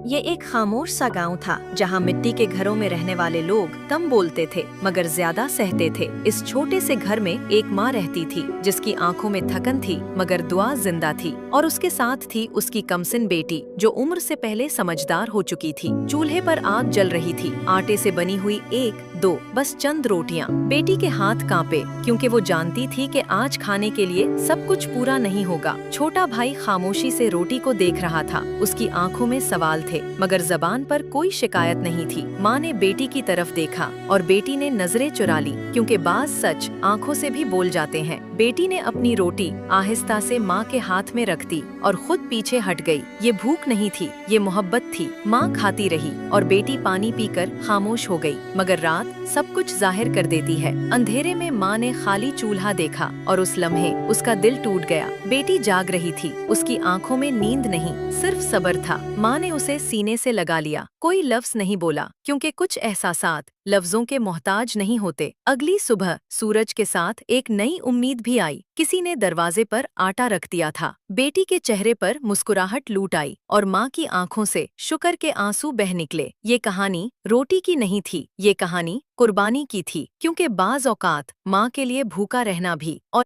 ये एक खामोश सा गांव था जहां मिट्टी के घरों में रहने वाले लोग कम बोलते थे मगर ज्यादा सहते थे। इस छोटे से घर में एक माँ रहती थी जिसकी आंखों में थकन थी मगर दुआ जिंदा थी, और उसके साथ थी उसकी कमसिन बेटी जो उम्र से पहले समझदार हो चुकी थी। चूल्हे पर आग जल रही थी, आटे से बनी हुई एक दो बस चंद रोटियां। बेटी के हाथ कांपे क्योंकि वो जानती थी कि आज खाने के लिए सब कुछ पूरा नहीं होगा। छोटा भाई खामोशी से रोटी को देख रहा था, उसकी आंखों में सवाल थे मगर जबान पर कोई शिकायत नहीं थी। माँ ने बेटी की तरफ देखा और बेटी ने नजरें चुरा ली क्योंकि बाज सच आंखों से भी बोल जाते हैं। बेटी ने अपनी रोटी आहिस्ता से माँ के हाथ में रख दी और खुद पीछे हट गई। ये भूख नहीं थी, ये मोहब्बत थी। माँ खाती रही और बेटी पानी पीकर खामोश हो गई। मगर रात सब कुछ जाहिर कर देती है। अंधेरे में माँ ने खाली चूल्हा देखा और उस लम्हे उसका दिल टूट गया। बेटी जाग रही थी, उसकी आंखों में नींद नहीं सिर्फ सब्र था। माँ ने उसे सीने से लगा लिया, कोई लफ्ज नहीं बोला क्योंकि कुछ एहसासात लफ्जों के मोहताज नहीं होते। अगली सुबह सूरज के साथ एक नई उम्मीद भी आई। किसी ने दरवाजे पर आटा रख दिया था। बेटी के चेहरे पर मुस्कुराहट लूट आई और माँ की आंखों से शुक्र के आंसू बह निकले। ये कहानी रोटी की नहीं थी, ये कहानी कुर्बानी की थी, क्योंकि बाज औकात माँ के लिए भूखा रहना भी और